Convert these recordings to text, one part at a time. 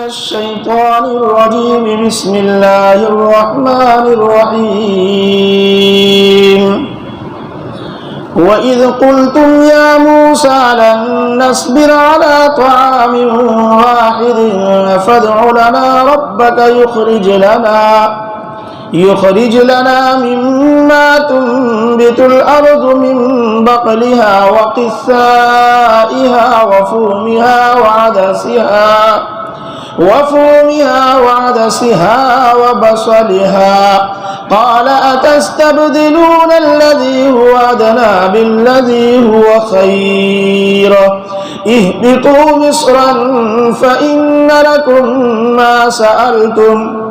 الشيطان الرجيم بسم الله الرحمن الرحيم وإذ قلتم يا موسى لن نصبر على طعام واحد فادع لنا ربك يخرج لنا مما تنبت الأرض من بقلها وقثائها وفومها وعدسها وبصلها قال أتستبدلون الذي هو أدنى بالذي هو خير اهبطوا مصرا فإن لكم ما سألتم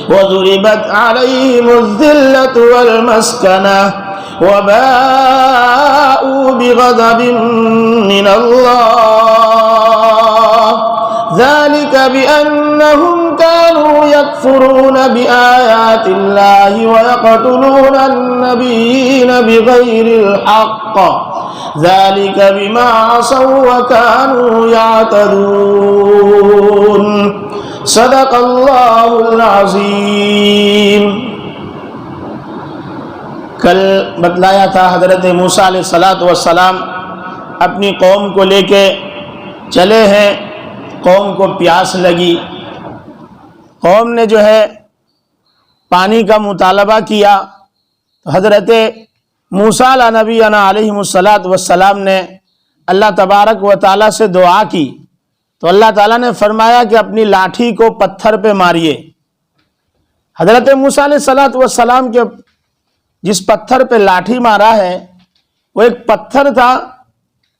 وضربت عليهم الذلة والمسكنة وباءوا بغضب من الله ذلك بأنهم كانوا يكفرون بآيات الله ويقتلون النبيين بغير الحق ذلك بما عصوا وكانوا يعتدون صدق اللہ العظیم۔ کل بتلایا تھا حضرت موسیٰ علیہ السلام اپنی قوم کو لے کے چلے ہیں، قوم کو پیاس لگی، قوم نے جو ہے پانی کا مطالبہ کیا تو حضرت موسیٰ علیہ نبینا علیہ السلام نے اللہ تبارک و تعالیٰ سے دعا کی تو اللہ تعالیٰ نے فرمایا کہ اپنی لاٹھی کو پتھر پہ ماریے۔ حضرت موسیٰ علیہ السلام کے جس پتھر پہ لاٹھی مارا ہے وہ ایک پتھر تھا۔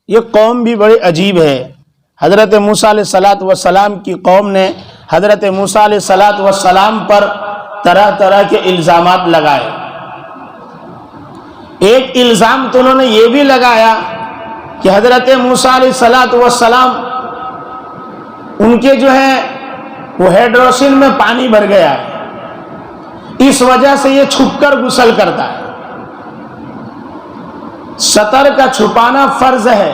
یہ قوم بھی بڑی عجیب ہے۔ حضرت موسیٰ علیہ السلام کی قوم نے حضرت موسیٰ علیہ السلام پر طرح طرح کے الزامات لگائے۔ ایک الزام تو انہوں نے یہ بھی لگایا کہ حضرت موسیٰ علیہ السلام ان کے جو ہے وہ ہیڈروسن میں پانی بھر گیا ہے، اس وجہ سے یہ چھپ کر غسل کرتا ہے۔ سطر کا چھپانا فرض ہے،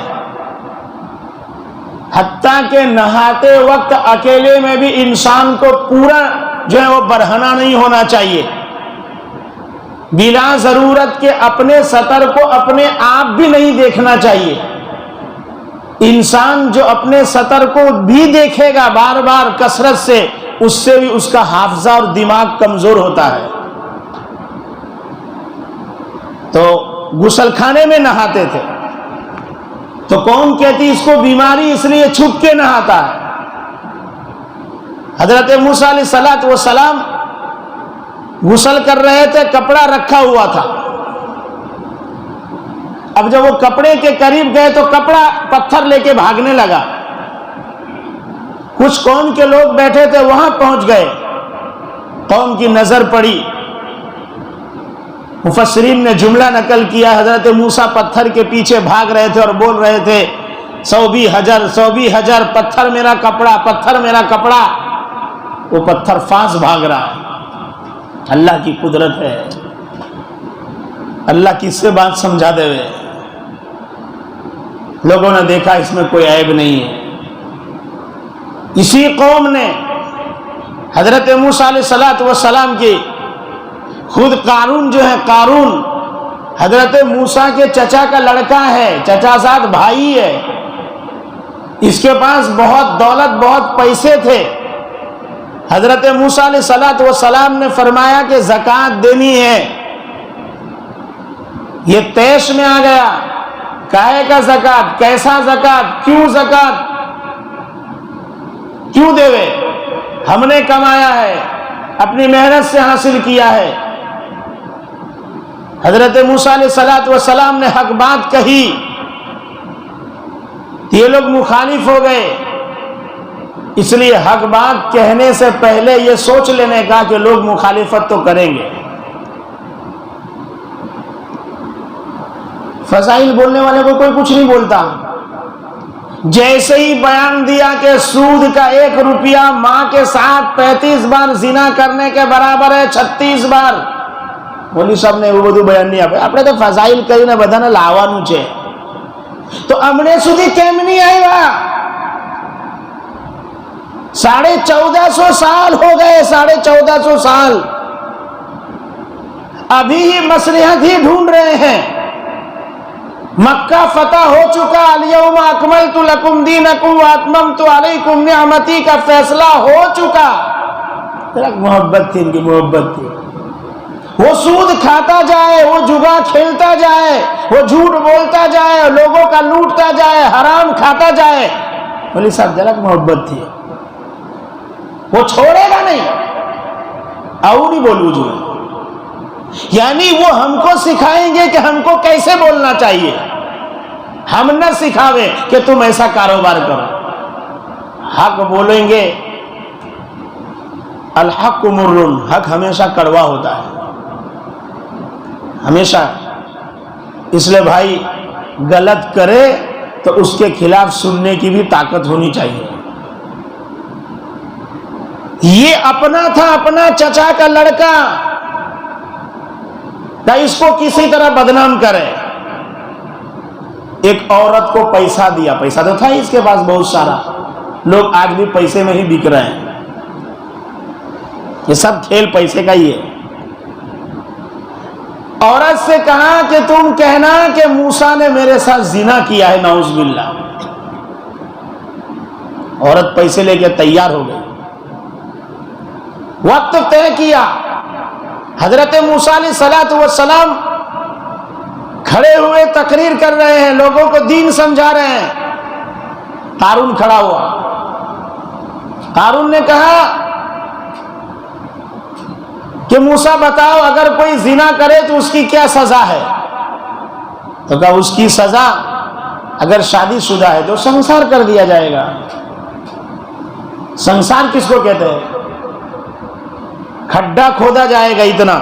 حتیٰ کہ نہاتے وقت اکیلے میں بھی انسان کو پورا جو ہے وہ برہنہ نہیں ہونا چاہیے، بلا ضرورت کے اپنے سطر کو اپنے آپ بھی نہیں دیکھنا چاہیے۔ انسان جو اپنے سطر کو بھی دیکھے گا بار بار کثرت سے، اس سے بھی اس کا حافظہ اور دماغ کمزور ہوتا ہے۔ تو غسل خانے میں نہاتے تھے تو قوم کہتی اس کو بیماری اس لیے چھپ کے نہاتا ہے۔ حضرت موسیٰ علیہ السلام غسل کر رہے تھے، کپڑا رکھا ہوا تھا۔ اب جب وہ کپڑے کے قریب گئے تو کپڑا پتھر لے کے بھاگنے لگا۔ کچھ قوم کے لوگ بیٹھے تھے وہاں پہنچ گئے، قوم کی نظر پڑی۔ مفسرین نے جملہ نقل کیا، حضرت موسیٰ پتھر کے پیچھے بھاگ رہے تھے اور بول رہے تھے 120,000 پتھر میرا کپڑا، پتھر میرا کپڑا۔ وہ پتھر فاس بھاگ رہا ہے۔ اللہ کی قدرت ہے، اللہ کس سے بات سمجھا دے ہوئے۔ لوگوں نے دیکھا اس میں کوئی عیب نہیں ہے۔ اسی قوم نے حضرت موسیٰ علیہ السلام کی خود قارون جو ہے، قارون حضرت موسیٰ کے چچا کا لڑکا ہے، چچا زاد بھائی ہے، اس کے پاس بہت دولت بہت پیسے تھے۔ حضرت موسیٰ علیہ السلام نے فرمایا کہ زکوٰۃ دینی ہے۔ یہ تیش میں آ گیا، کاہے کا زکوٰۃ، کیسا زکوٰۃ، کیوں زکوٰۃ کیوں دیوے، ہم نے کمایا ہے، اپنی محنت سے حاصل کیا ہے۔ حضرت موسیٰ علیہ السلام نے حق بات کہی، یہ لوگ مخالف ہو گئے۔ اس لیے حق بات کہنے سے پہلے یہ سوچ لینے کا کہ لوگ مخالفت تو کریں گے۔ فضائل بولنے والے کو کوئی کچھ نہیں بولتا۔ جیسے ہی بیان دیا کہ سود کا 1 روپیہ ماں کے ساتھ 35 بار زنا کرنے کے برابر ہے، 36 بار، مولوی صاحب نے وہ بدو بیان نہیں આપણે તો ફઝાઇલ કરીને બધાને લાવવાનું છે, તો અમને સુધી કેમ નહીં આવ્યા? 1450 سال ہو گئے، 1450 سال، ابھی ہی مصلحت ہی ڈھونڈ رہے ہیں۔ مکہ فتح ہو چکا، الیوم اکملت لکم دینکم واتممت علیکم نعمتی کا فیصلہ ہو چکا۔ محبت تھی، ان کی محبت تھی۔ وہ سود کھاتا جائے، وہ جگا کھیلتا جائے، وہ جھوٹ بولتا جائے، لوگوں کا لوٹتا جائے، حرام کھاتا جائے، بولی صاحب جھلک محبت تھی، وہ چھوڑے گا نہیں۔ اور نہیں بولو جو، یعنی وہ ہم کو سکھائیں گے کہ ہم کو کیسے بولنا چاہیے، ہم نہ سکھاوے کہ تم ایسا کاروبار کرو۔ حق بولیں گے، الحق مر، حق ہمیشہ کڑوا ہوتا ہے، ہمیشہ۔ اس لیے بھائی غلط کرے تو اس کے خلاف سننے کی بھی طاقت ہونی چاہیے۔ یہ اپنا تھا، اپنا چچا کا لڑکا، نہ اس کو کسی طرح بدنام کرے۔ ایک عورت کو پیسہ دیا، پیسہ تو تھا اس کے پاس بہت سارا، لوگ آج بھی پیسے میں ہی بک رہے ہیں، یہ سب کھیل پیسے کا ہی ہے۔ عورت سے کہا کہ تم کہنا کہ موسیٰ نے میرے ساتھ زنا کیا ہے، نعوذ باللہ۔ عورت پیسے لے کے تیار ہو گئی، وقت طے کیا۔ حضرت موسیٰ علیہ السلام کھڑے ہوئے تقریر کر رہے ہیں، لوگوں کو دین سمجھا رہے ہیں۔ قارون کھڑا ہوا، قارون نے کہا کہ موسیٰ بتاؤ اگر کوئی زنا کرے تو اس کی کیا سزا ہے؟ تو کہا اس کی سزا اگر شادی شدہ ہے تو سنسار کر دیا جائے گا۔ سنسار کس کو کہتے ہیں؟ کھڈا کھودا جائے گا اتنا،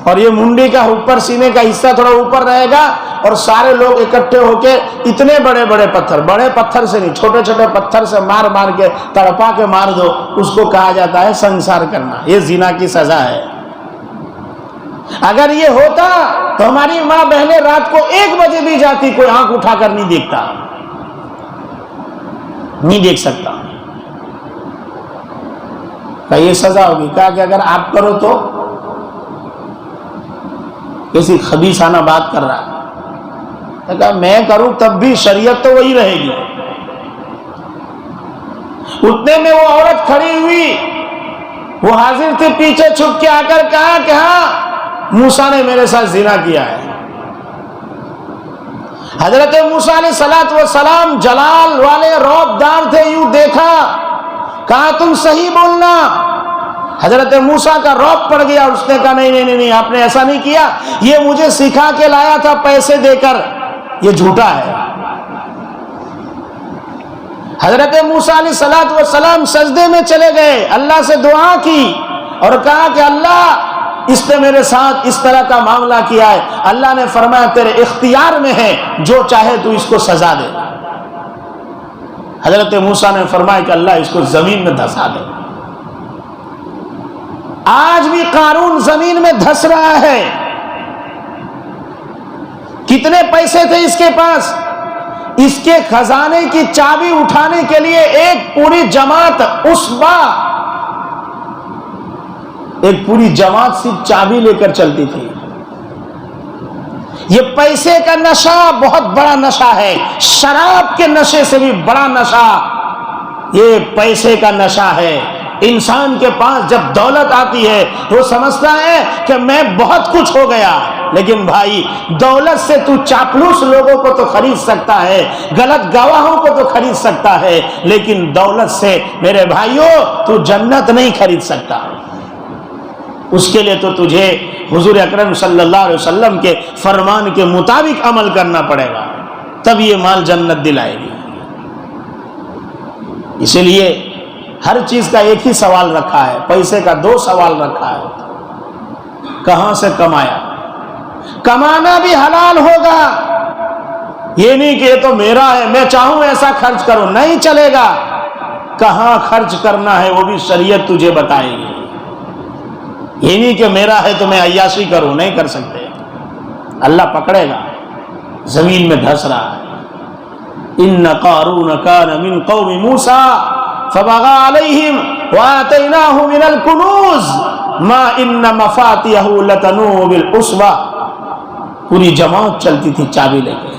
اور یہ منڈی کا اوپر سینے کا حصہ تھوڑا اوپر رہے گا، اور سارے لوگ اکٹھے ہو کے اتنے بڑے بڑے پتھر، بڑے پتھر سے نہیں، چھوٹے چھوٹے پتھر سے مار مار کے تڑپا کے مار دو، اس کو کہا جاتا ہے سنسار کرنا۔ یہ زنا کی سزا ہے۔ اگر یہ ہوتا تو ہماری ماں بہنیں رات کو 1 بجے بھی جاتی، کوئی آنکھ اٹھا کر نہیں دیکھتا، نہیں دیکھ سکتا۔ یہ سزا ہوگی۔ کہا کہ اگر آپ کرو تو؟ کسی خبیثانہ بات کر رہا ہے۔ کہا میں کروں تب بھی شریعت تو وہی رہے گی۔ اتنے میں وہ عورت کھڑی ہوئی، وہ حاضر تھی، پیچھے چھپ کے آ کر کہا کہ ہاں موسیٰ نے میرے ساتھ زنا کیا ہے۔ حضرت موسیٰ علیہ السلام جلال والے، رعب دار تھے، یوں دیکھا، کہا تم صحیح بولنا۔ حضرت موسیٰ کا رعب پڑ گیا، اس نے کہا نہیں نہیں نہیں، آپ نے ایسا نہیں کیا، یہ مجھے سکھا کے لایا تھا پیسے دے کر، یہ جھوٹا ہے۔ حضرت موسیٰ علیہ السلام سجدے میں چلے گئے، اللہ سے دعا کی اور کہا کہ اللہ اس نے میرے ساتھ اس طرح کا معاملہ کیا ہے۔ اللہ نے فرمایا تیرے اختیار میں ہے، جو چاہے تو اس کو سزا دے۔ حضرت موسیٰ نے فرمایا کہ اللہ اس کو زمین میں دھسا دے۔ آج بھی قارون زمین میں دھس رہا ہے۔ کتنے پیسے تھے اس کے پاس؟ اس کے خزانے کی چابی اٹھانے کے لیے ایک پوری جماعت، اسبا، ایک پوری جماعت صرف چابی لے کر چلتی تھی۔ یہ پیسے کا نشہ بہت بڑا نشہ ہے، شراب کے نشے سے بھی بڑا نشہ یہ پیسے کا نشہ ہے۔ انسان کے پاس جب دولت آتی ہے وہ سمجھتا ہے کہ میں بہت کچھ ہو گیا، لیکن بھائی دولت سے تو چاپلوس لوگوں کو تو خرید سکتا ہے، غلط گواہوں کو تو خرید سکتا ہے، لیکن دولت سے میرے بھائیوں تو جنت نہیں خرید سکتا۔ اس کے لیے تو تجھے حضور اکرم صلی اللہ علیہ وسلم کے فرمان کے مطابق عمل کرنا پڑے گا، تب یہ مال جنت دلائے گی۔ اسی لیے ہر چیز کا ایک ہی سوال رکھا ہے، پیسے کا 2 سوال رکھا ہے۔ کہاں سے کمایا؟ کمانا بھی حلال ہوگا، یہ نہیں کہ یہ تو میرا ہے میں چاہوں ایسا خرچ کروں، نہیں چلے گا۔ کہاں خرچ کرنا ہے وہ بھی شریعت تجھے بتائے گی۔ یہ نہیں کہ میرا ہے تو میں عیاشی کروں، نہیں کر سکتے، اللہ پکڑے گا۔ زمین میں دھس رہا ہے۔ ان قارون کان من قوم موسیٰ فبغى عليهم وآتيناه من الكنوز ما إن مفاتيحه لتنوء بالعصبة. پوری جماعت چلتی تھی چابی لے کے.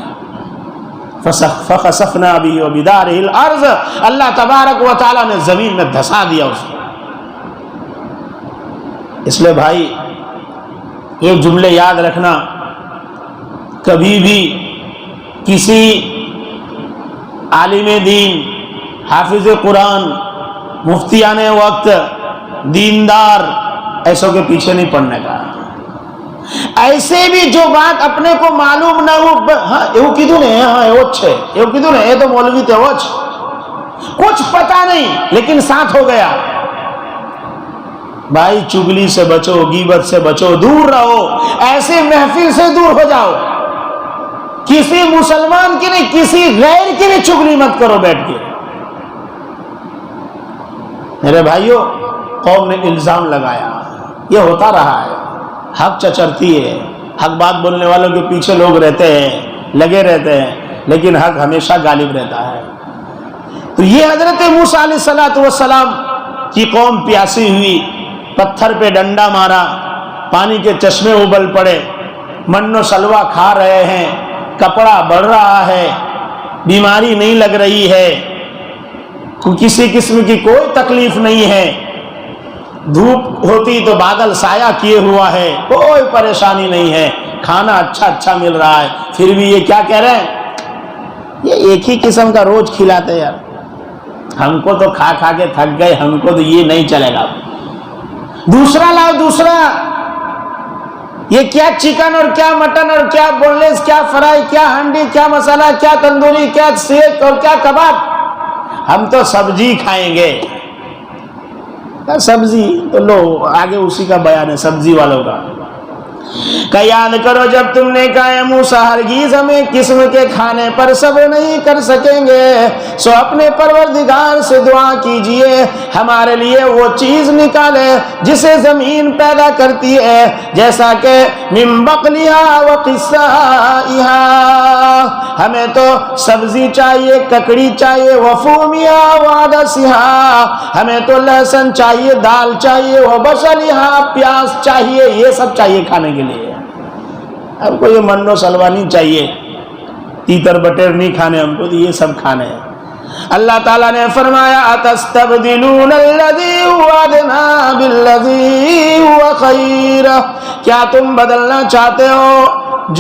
فخسفنا به وبداره الارض، اللہ تبارک و تعالیٰ نے زمین میں دھسا دیا اس کو. اس لیے بھائی ایک جملے یاد رکھنا، کبھی بھی کسی عالم دین، حافظ قرآن، مفتیان وقت، دیندار ایسوں کے پیچھے نہیں پڑنے کا. ایسے بھی جو بات اپنے کو معلوم نہ ہو، ہاں یہ کدھو نے، ہاں یہ اچھے، یہ کدھو نے، یہ تو مولوی تھے، کچھ پتا نہیں لیکن ساتھ ہو گیا. بھائی چگلی سے بچو، غیبت سے بچو، دور رہو، ایسے محفل سے دور ہو جاؤ. کسی مسلمان کی نہیں، کسی غیر کی بھی چگلی مت کرو بیٹھ کے. میرے بھائیوں، قوم نے الزام لگایا، یہ ہوتا رہا ہے، حق چچرتی ہے، حق بات بولنے والوں کے پیچھے لوگ رہتے ہیں، لگے رہتے ہیں، لیکن حق ہمیشہ غالب رہتا ہے. تو یہ حضرت موسیٰ علیہ السلام کی قوم پیاسی ہوئی، پتھر پہ ڈنڈا مارا، پانی کے چشمے ابل پڑے، من و سلوہ کھا رہے ہیں، کپڑا بڑھ رہا ہے، بیماری نہیں لگ رہی ہے، کسی قسم کی کوئی تکلیف نہیں ہے، دھوپ ہوتی تو بادل سایہ کیے ہوا ہے، کوئی پریشانی نہیں ہے، کھانا اچھا مل رہا ہے، پھر بھی یہ کیا کہہ رہے ہیں؟ یہ ایک ہی قسم کا روز کھلاتے یار، ہم کو تو کھا کے تھک گئے، ہم کو تو یہ نہیں چلے گا، دوسرا لاؤ دوسرا. یہ کیا چکن اور کیا مٹن اور کیا بون لیس، کیا فرائی، کیا ہنڈی، کیا مسالہ، کیا تندوری، کیا سیک اور کیا کباب، ہم تو سبزی کھائیں گے. سبزی تو لو، آگے اسی کا بیان ہے سبزی والوں کا. کہ یاد کرو جب تم نے کہا موسیٰ ہرگز ہمیں قسم کے کھانے پر صبر نہیں کر سکیں گے، سو اپنے پروردگار سے دعا کیجئے ہمارے لیے وہ چیز نکالے جسے زمین پیدا کرتی ہے، جیسا کہ من بقلہا وقثائہا، ہمیں تو سبزی چاہیے، ککڑی چاہیے، وفومہا وعدسہا، ہمیں تو لہسن چاہیے، دال چاہیے، وبصلہا، پیاز چاہیے، یہ سب چاہیے کھانے کے لیے. ہم کو یہ من و سلوہ نہیں چاہیے، تیتر بٹیر نہیں کھانے، ہم کو یہ سب کھانے ہیں. اللہ تعالیٰ نے فرمایا اتستبدلون الذی هو ادنی بالذی هو خیر، کیا تم بدلنا چاہتے ہو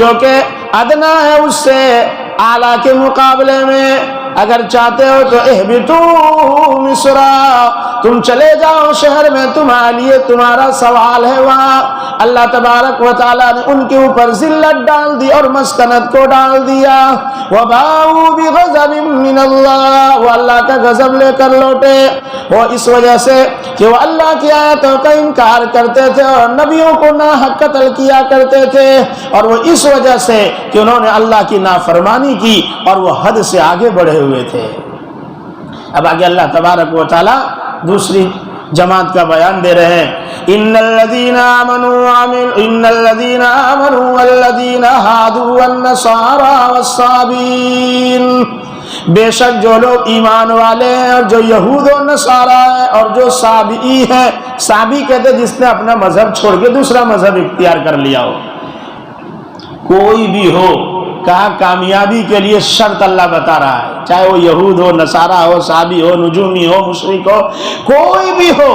جو کہ ادنا ہے اس سے اعلیٰ کے مقابلے میں؟ اگر چاہتے ہو تو اہبطوا مصر، تم چلے جاؤ شہر میں، تمہارے لیے تمہارا سوال ہے وہاں. اللہ تبارک و تعالیٰ نے ان کے اوپر ذلت ڈال دی اور مسکنت کو ڈال دیا. وباؤوا بغضب من اللہ، وہ اللہ کا غضب لے کر لوٹے، وہ اس وجہ سے کہ وہ اللہ کی آیتوں کا انکار کرتے تھے اور نبیوں کو ناحق قتل کیا کرتے تھے، اور وہ اس وجہ سے کہ انہوں نے اللہ کی نافرمانی کی اور وہ حد سے آگے بڑھے ہوئے تھے. اب آگے اللہ تبارک و تعالیٰ دوسری جماعت کا بیان دے رہے ہیں. ان الذين آمنوا والذين هادوا والنصارى والصابئين، بے شک جو لوگ ایمان والے ہیں اور جو یہود و نصارہ ہیں اور جو صابئی ہیں، صابئی کہتے ہیں جس نے اپنا مذہب چھوڑ کے دوسرا مذہب اختیار کر لیا ہو، کوئی بھی ہو. کہا کامیابی کے لیے شرط اللہ بتا رہا ہے، چاہے وہ یہود ہو، نصارہ ہو، صابئی ہو، نجومی ہو، مشرک ہو، کوئی بھی ہو،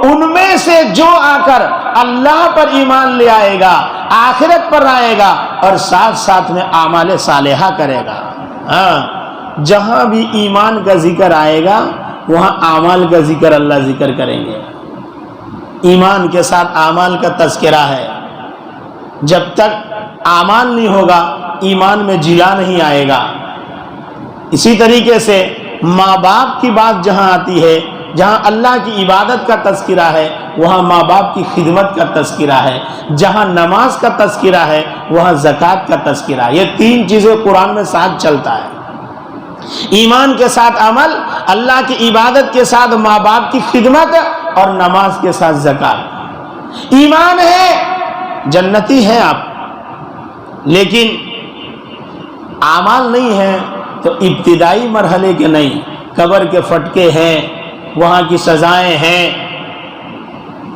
ان میں سے جو آ کر اللہ پر ایمان لے آئے گا، آخرت پر آئے گا اور ساتھ میں اعمال صالحہ کرے گا. ہاں، جہاں بھی ایمان کا ذکر آئے گا وہاں اعمال کا ذکر اللہ ذکر کریں گے. ایمان کے ساتھ اعمال کا تذکرہ ہے. جب تک اعمال نہیں ہوگا ایمان میں جلا نہیں آئے گا. اسی طریقے سے ماں باپ کی بات جہاں آتی ہے، جہاں اللہ کی عبادت کا تذکرہ ہے وہاں ماں باپ کی خدمت کا تذکرہ ہے، جہاں نماز کا تذکرہ ہے وہاں زکوٰۃ کا تذکرہ ہے. یہ تین چیزیں قرآن میں ساتھ چلتا ہے، ایمان کے ساتھ عمل، اللہ کی عبادت کے ساتھ ماں باپ کی خدمت اور نماز کے ساتھ زکوٰۃ. ایمان ہے جنتی ہیں آپ، لیکن اعمال نہیں ہیں تو ابتدائی مرحلے کے نہیں، قبر کے پھٹکے ہیں، وہاں کی سزائیں ہیں،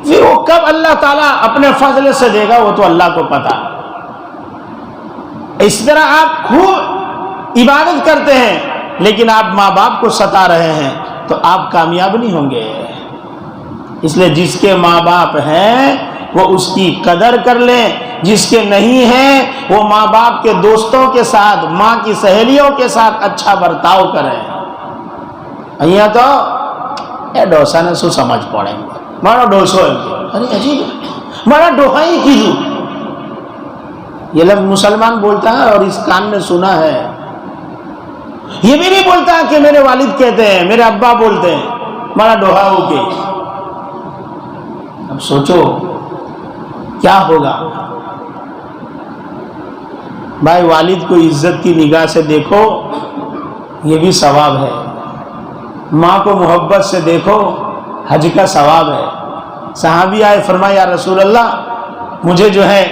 پھر وہ کب اللہ تعالیٰ اپنے فضل سے دے گا وہ تو اللہ کو پتا۔ اس طرح آپ خوب عبادت کرتے ہیں لیکن آپ ماں باپ کو ستا رہے ہیں تو آپ کامیاب نہیں ہوں گے۔ اس لیے جس کے ماں باپ ہیں وہ اس کی قدر کر لیں، جس کے نہیں ہیں وہ ماں باپ کے دوستوں کے ساتھ، ماں کی سہیلیوں کے ساتھ اچھا برتاؤ کریں۔ અહીંયા તો એ ડોસાને શું સમજ પડે, મારો ડોસો એમ કે અરે અજીબ મારા ડોહાઈ કીધું। یہ لفظ مسلمان بولتا ہے اور اس کان نے سنا ہے، یہ بھی نہیں بولتا کہ میرے والد کہتے ہیں، میرے ابا بولتے ہیں مارا ڈوہا ہو کے۔ اب سوچو کیا ہوگا۔ بھائی والد کو عزت کی نگاہ سے دیکھو یہ بھی ثواب ہے، ماں کو محبت سے دیکھو حج کا ثواب ہے۔ صحابی آئے فرمایا یا رسول اللہ مجھے جو ہے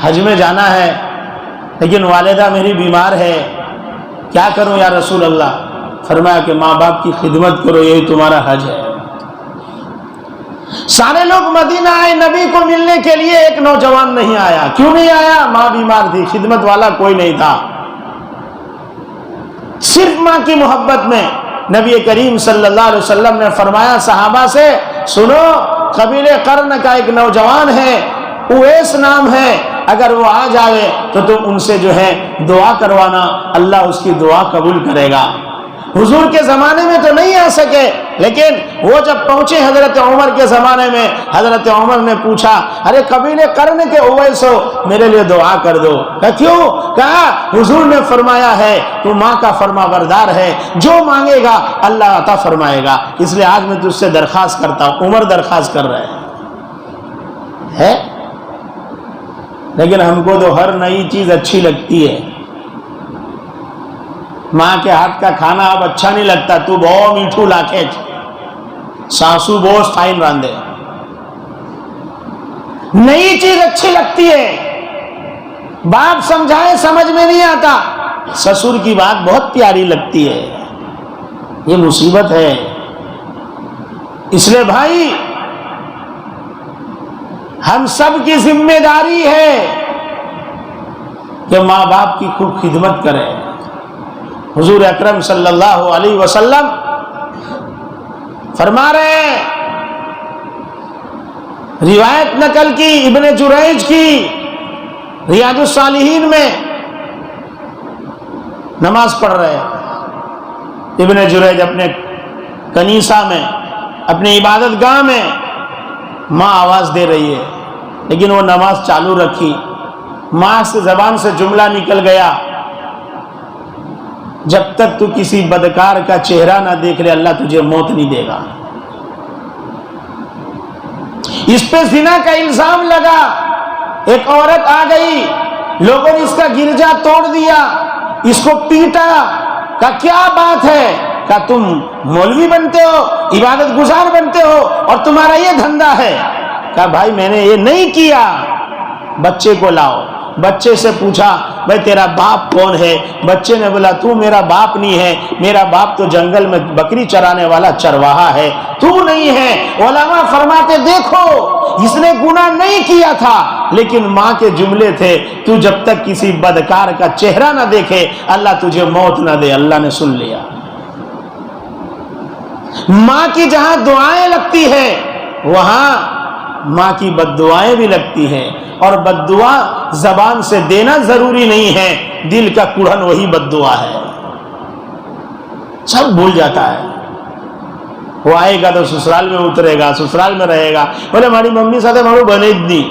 حج میں جانا ہے لیکن والدہ میری بیمار ہے، کیا کروں یا رسول اللہ؟ فرمایا کہ ماں باپ کی خدمت کرو، یہی تمہارا حج ہے۔ سارے لوگ مدینہ آئے نبی کو ملنے کے لیے، ایک نوجوان نہیں آیا۔ کیوں نہیں آیا؟ ماں بیمار تھی، خدمت والا کوئی نہیں تھا۔ صرف ماں کی محبت میں نبی کریم صلی اللہ علیہ وسلم نے فرمایا صحابہ سے سنو، قبیلے قرن کا ایک نوجوان ہے، اویس نام ہے، اگر وہ آ جائے تو تم ان سے جو ہے دعا کروانا، اللہ اس کی دعا قبول کرے گا۔ حضور کے زمانے میں تو نہیں آ سکے لیکن وہ جب پہنچے حضرت عمر کے زمانے میں، حضرت عمر نے پوچھا ارے قبیلے قرن کے اویس ہو، میرے لیے دعا کر دو۔ کہا کیوں؟ کہا حضور نے فرمایا ہے تو ماں کا فرما بردار ہے، جو مانگے گا اللہ عطا فرمائے گا، اس لیے آج میں تجھ سے درخواست کرتا ہوں۔ عمر درخواست کر رہے ہیں، لیکن ہم کو تو ہر نئی چیز اچھی لگتی ہے۔ ماں کے ہاتھ کا کھانا اب اچھا نہیں لگتا، تو بہت میٹھو لاکھے ساسو بوس تھائن راندے، نئی چیز اچھی لگتی ہے، باپ سمجھائے سمجھ میں نہیں آتا، سسر کی بات بہت پیاری لگتی ہے، یہ مصیبت ہے۔ اس لیے بھائی ہم سب کی ذمہ داری ہے کہ ماں باپ کی خوب خدمت کریں۔ حضور اکرم صلی اللہ علیہ وسلم فرما رہے ہیں، روایت نقل کی ابن جریج کی ریاض الصالحین میں، نماز پڑھ رہے ہیں ابن جریج اپنے کنیسہ میں، اپنی عبادت گاہ میں، ماں آواز دے رہی ہے لیکن وہ نماز چالو رکھی، ماں سے زبان سے جملہ نکل گیا جب تک تو کسی بدکار کا چہرہ نہ دیکھ لے اللہ تجھے موت نہیں دے گا۔ اس پہ زنا کا الزام لگا، ایک عورت آ گئی، لوگوں نے اس کا گرجا توڑ دیا، اس کو پیٹا، کہا کیا بات ہے؟ کہا تم مولوی بنتے ہو، عبادت گزار بنتے ہو اور تمہارا یہ دھندا ہے؟ کہا بھائی میں نے یہ نہیں کیا۔ بچے کو لاؤ، بچے سے پوچھا بھائی تیرا باپ کون ہے؟ بچے نے بولا تو میرا باپ نہیں ہے، میرا باپ تو جنگل میں بکری چرانے والا چرواہا ہے، تو نہیں ہے۔ علماء فرماتے دیکھو اس نے گناہ نہیں کیا تھا لیکن ماں کے جملے تھے، تو جب تک کسی بدکار کا چہرہ نہ دیکھے اللہ تجھے موت نہ دے، اللہ نے سن لیا۔ ماں کی جہاں دعائیں لگتی ہے وہاں ماں کی بد دعائیں بھی لگتی ہیں، اور بد دعا زبان سے دینا ضروری نہیں ہے، دل کا کڑھن وہی بد دعا ہے، سب بھول جاتا ہے۔ وہ آئے گا تو سسرال میں اترے گا، سسرال میں رہے گا، بولے ماری ممی ساتھے مارو بنے જ نہیں،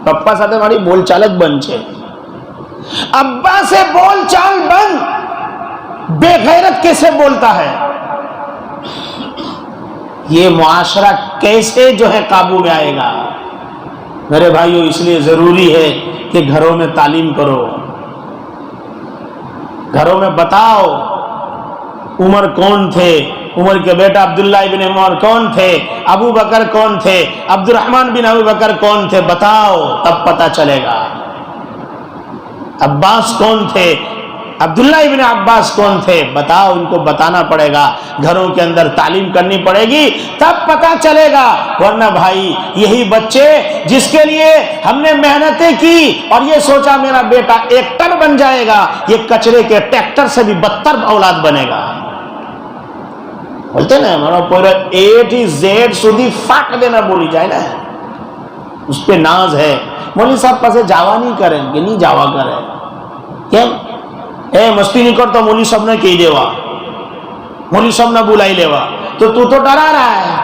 پپا ساتھے ماری بول چالک بن چھے، ابا سے بول چال بند، بے غیرت کیسے بولتا ہے؟ یہ معاشرہ کیسے جو ہے قابو میں آئے گا؟ میرے بھائیوں اس لیے ضروری ہے کہ گھروں میں تعلیم کرو، گھروں میں بتاؤ عمر کون تھے، عمر کے بیٹا عبداللہ ابن عمر کون تھے، ابو بکر کون تھے، عبد الرحمن بن ابو بکر کون تھے، بتاؤ تب پتہ چلے گا۔ عباس کون تھے، عبداللہ ابن عباس کون تھے؟ بتاؤ، ان کو بتانا پڑے گا، گھروں کے اندر تعلیم کرنی پڑے گی، تب پتہ چلے گا۔ ورنہ بھائی یہی بچے جس کے لیے ہم نے محنتیں کی اور یہ سوچا میرا بیٹا ایکٹر بن جائے گا، یہ کچرے کے ٹریکٹر سے بھی بدتر اولاد بنے گا۔ بولتے نا ہمارا پورا اے ٹو زیڈ سودی فاٹ دینا بولی جائے نا، اس پہ ناز ہے۔ مولوی صاحب پاسے جاوا نہیں کریں کہ نہیں جاوا کرے، کیا اے مستی نہیں کرتا مولوی صاحب نے کہی دیوا، مولوی صاحب نے بلائی لیوا، تو ڈرا رہا ہے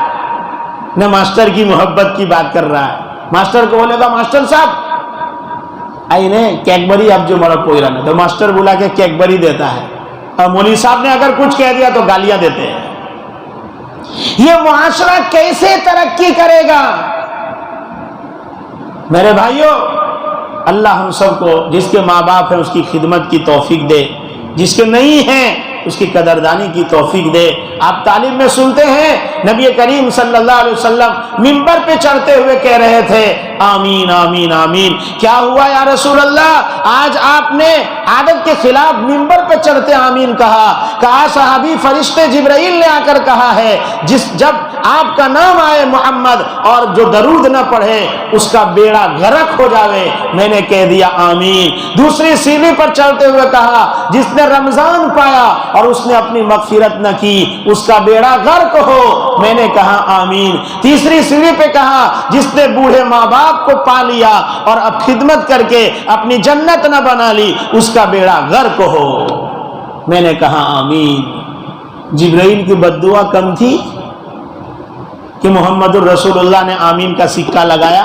نہ، ماسٹر کی محبت کی بات کر رہا ہے۔ ماسٹر کو بولے گا ماسٹر صاحب آئی نے کیکبری اب جو مرا پوئرا نے، تو ماسٹر بلا کے کیکبری دیتا ہے، اور مولوی صاحب نے اگر کچھ کہہ دیا تو گالیاں دیتے ہیں۔ یہ معاشرہ کیسے ترقی کرے گا؟ میرے بھائیوں، اللہ ہم سب کو جس کے ماں باپ ہیں اس کی خدمت کی توفیق دے، جس کے نہیں ہیں اس کی قدردانی کی توفیق دے۔ آپ تعلیم میں سنتے ہیں نبی کریم صلی اللہ علیہ وسلم منبر پہ چڑھتے ہوئے کہہ رہے تھے آمین آمین آمین۔ کیا ہوا یا رسول اللہ، آج آپ نے عادت کے خلاف منبر پہ چڑھتے آمین کہا صحابی فرشتے جبرائیل نے آ کر کہا ہے جب آپ کا نام آئے محمد اور جو درود نہ پڑھے اس کا بیڑا غرق ہو جاوے، میں نے کہہ دیا آمین۔ دوسری سیڑھی پر چڑھتے ہوئے کہا جس نے رمضان پایا اور اس نے اپنی مغفرت نہ کی اس کا بیڑا غرق ہو، میں نے کہا آمین۔ تیسری سیڑھی پہ کہا جس نے بوڑھے ماں باپ کو پا لیا اور اب خدمت کر کے اپنی جنت نہ بنا لی اس کا بیڑا غرق ہو، میں نے کہا آمین۔ جبرائیل کی بددعا کم تھی کہ محمد الرسول اللہ نے آمین کا سکہ لگایا؟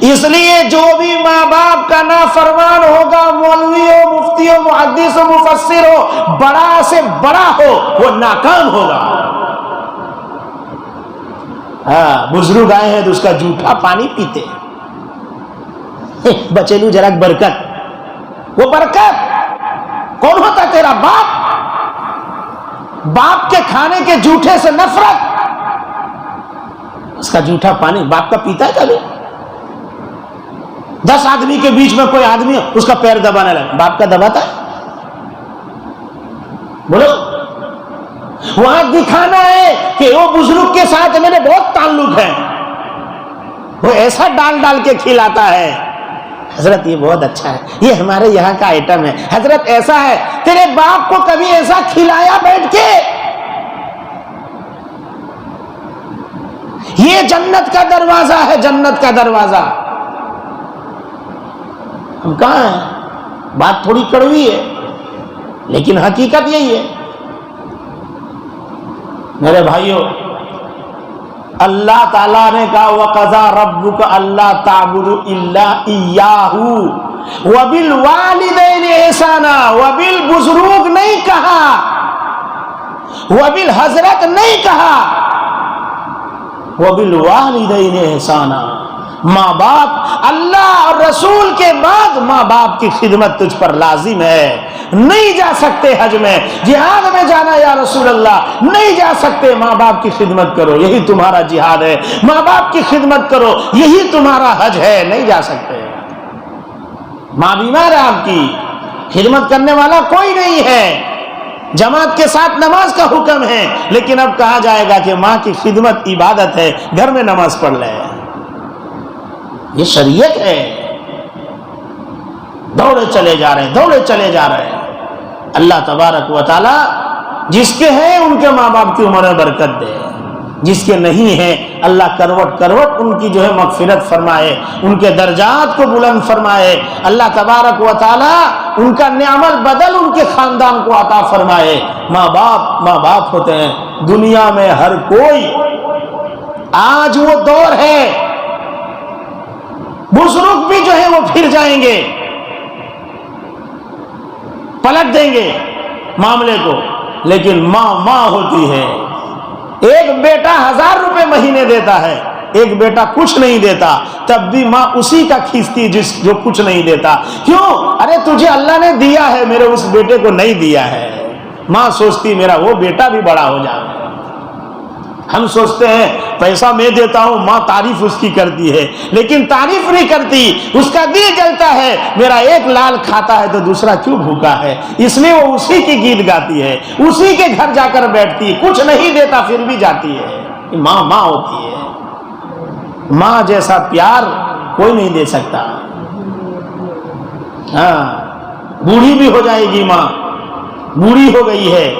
اس لیے جو بھی ماں باپ کا نافرمان ہوگا، مولوی ہو، مفتی ہو، محدث ہو، مفسر ہو، بڑا سے بڑا ہو، وہ ناکام ہوگا۔ ہاں، بزرگ آئے ہیں تو اس کا جھوٹا پانی پیتے، بچے لو جرا برکت، وہ برکت کون ہوتا؟ تیرا باپ، باپ کے کھانے کے جھوٹے سے نفرت، اس کا جھوٹا پانی باپ کا پیتا ہے کبھی؟ 10 آدمی کے بیچ میں کوئی آدمی اس کا پیر دبانے لگا، باپ کا دباتا ہے؟ بولو، وہاں دکھانا ہے کہ وہ بزرگ کے ساتھ میرے بہت تعلق ہے، وہ ایسا ڈال ڈال کے کھلاتا ہے، حضرت یہ بہت اچھا ہے، یہ ہمارے یہاں کا آئٹم ہے، حضرت ایسا ہے۔ تیرے باپ کو کبھی ایسا کھلایا بیٹھ کے؟ یہ جنت کا دروازہ ہے، جنت کا دروازہ۔ ہم کہاں ہیں؟ بات تھوڑی کڑوی ہے لیکن حقیقت یہی ہے۔ میرے بھائیوں، اللہ تعالیٰ نے کہا وَقَضَىٰ رَبُّكَ أَلَّا تَعْبُدُوا إِلَّا إِيَّاهُ وَبِالْوَالِدَيْنِ إِحْسَانًا، وَبِالْبُزُرُوگ نہیں کہا، وَبِالْحَضْرَت نہیں کہا، وَبِالْوَالِدَيْنِ إِحْسَانًا۔ ماں باپ، اللہ اور رسول کے بعد ماں باپ کی خدمت تجھ پر لازم ہے۔ نہیں جا سکتے حج میں، جہاد میں جانا یا رسول اللہ نہیں جا سکتے، ماں باپ کی خدمت کرو، یہی تمہارا جہاد ہے، ماں باپ کی خدمت کرو، یہی تمہارا حج ہے، نہیں جا سکتے۔ ماں بیمار ہے آپ کی، خدمت کرنے والا کوئی نہیں ہے، جماعت کے ساتھ نماز کا حکم ہے، لیکن اب کہا جائے گا کہ ماں کی خدمت عبادت ہے، گھر میں نماز پڑھ لے، یہ شریعت ہے۔ دوڑے چلے جا رہے ہیں، دوڑے چلے جا رہے ہیں۔ اللہ تبارک و تعالی جس کے ہیں ان کے ماں باپ کی عمر میں برکت دے، جس کے نہیں ہیں اللہ کروٹ کروٹ ان کی جو ہے مغفرت فرمائے، ان کے درجات کو بلند فرمائے۔ اللہ تبارک و تعالی ان کا نعمت بدل ان کے خاندان کو عطا فرمائے۔ ماں باپ ہوتے ہیں دنیا میں ہر کوئی۔ آج وہ دور ہے، بزرگ بھی جو ہے وہ پھر جائیں گے، پلٹ دیں گے معاملے کو، لیکن ماں ہوتی ہے۔ ایک بیٹا 1000 روپے مہینے دیتا ہے، ایک بیٹا کچھ نہیں دیتا، تب بھی ماں اسی کا کھینچتی جو کچھ نہیں دیتا۔ کیوں؟ ارے تجھے اللہ نے دیا ہے، میرے اس بیٹے کو نہیں دیا ہے۔ ماں سوچتی میرا وہ بیٹا بھی بڑا ہو جائے۔ ہم سوچتے ہیں پیسہ میں دیتا ہوں، ماں تعریف اس کی کرتی ہے، لیکن تعریف نہیں کرتی، اس کا دل جلتا ہے، میرا ایک لال کھاتا ہے تو دوسرا کیوں بھوکا ہے، اس لیے وہ اسی کی گیت گاتی ہے، اسی کے گھر جا کر بیٹھتی، کچھ نہیں دیتا پھر بھی جاتی ہے۔ ماں ماں ہوتی ہے، ماں جیسا پیار کوئی نہیں دے سکتا۔ ہاں، بوڑھی بھی ہو جائے گی ماں، بوڑھی ہو گئی ہے،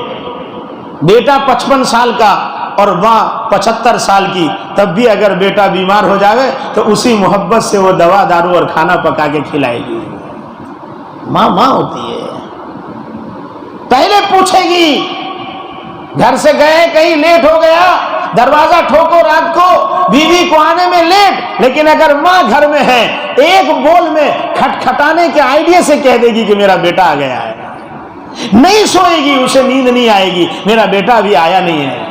بیٹا 55 سال کا اور ماں 75 سال کی، تب بھی اگر بیٹا بیمار ہو جائے تو اسی محبت سے وہ دوا دارو اور کھانا پکا کے کھلائے گی۔ ماں ماں ہوتی ہے، پہلے پوچھے گی، گھر سے گئے کہیں لیٹ ہو گیا، دروازہ ٹھوکو رات کو، بیوی کو آنے میں لیٹ، لیکن اگر ماں گھر میں ہے ایک بول میں کھٹکھٹانے کے آئیڈیا سے کہہ دے گی کہ میرا بیٹا آ گیا ہے، نہیں سوئے گی، اسے نیند نہیں آئے گی، میرا بیٹا ابھی آیا نہیں ہے۔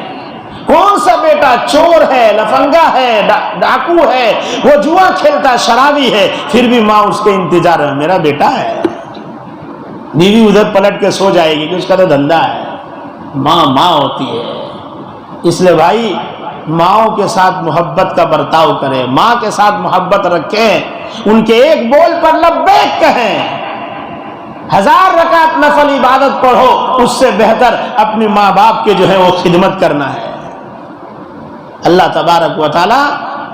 کون سا بیٹا چور ہے، لفنگا ہے، ڈاکو ہے، وہ جوا کھیلتا ہے، شرابی ہے، پھر بھی ماں اس کے انتظار میں میرا بیٹا ہے۔ بیوی ادھر پلٹ کے سو جائے گی کہ اس کا تو دھندا ہے۔ ماں ماں ہوتی ہے، اس لیے بھائی ماؤں کے ساتھ محبت کا برتاؤ کریں، ماں کے ساتھ محبت رکھیں، ان کے ایک بول پر لبیک کہیں، 1000 رکعت نفل عبادت پڑھو، اس سے بہتر اپنے ماں باپ کے جو ہے وہ خدمت کرنا ہے۔ اللہ تبارک و تعالی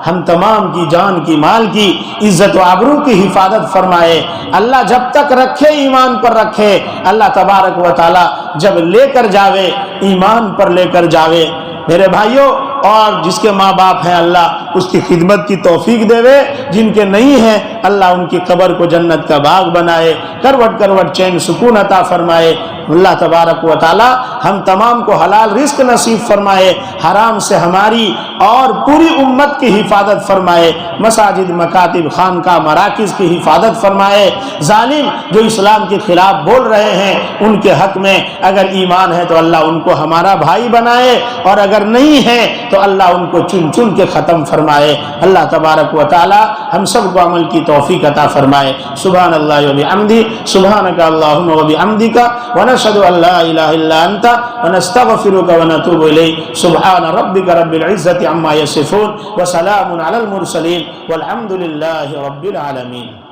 ہم تمام کی جان کی مال کی عزت و آبرو کی حفاظت فرمائے۔ اللہ جب تک رکھے ایمان پر رکھے، اللہ تبارک و تعالی جب لے کر جاوے ایمان پر لے کر جاوے۔ میرے بھائیوں، اور جس کے ماں باپ ہیں اللہ اس کی خدمت کی توفیق دے، جن کے نہیں ہیں اللہ ان کی قبر کو جنت کا باغ بنائے، کروٹ کروٹ چین سکون عطا فرمائے۔ اللہ تبارک و تعالی ہم تمام کو حلال رزق نصیب فرمائے، حرام سے ہماری اور پوری امت کی حفاظت فرمائے، مساجد مکاتب خانقاہ مراکز کی حفاظت فرمائے۔ ظالم جو اسلام کے خلاف بول رہے ہیں ان کے حق میں اگر ایمان ہے تو اللہ ان کو ہمارا بھائی بنائے، اور اگر نہیں ہے تو اللہ ان کو چن چن کے ختم فرمائے۔ اللہ تبارک و تعالی ہم سب کو عمل کی توفیق عطا فرمائے۔ سبحان اللہ و بحمدہ، سبحانک اللہم و بحمدک، ونشہد ان لا الہ الا انت، ونستغفرک ونتوب الیک۔ سبحان ربک رب العزۃ عما یصفون، وسلام علی المرسلین، والحمد للہ رب العالمین۔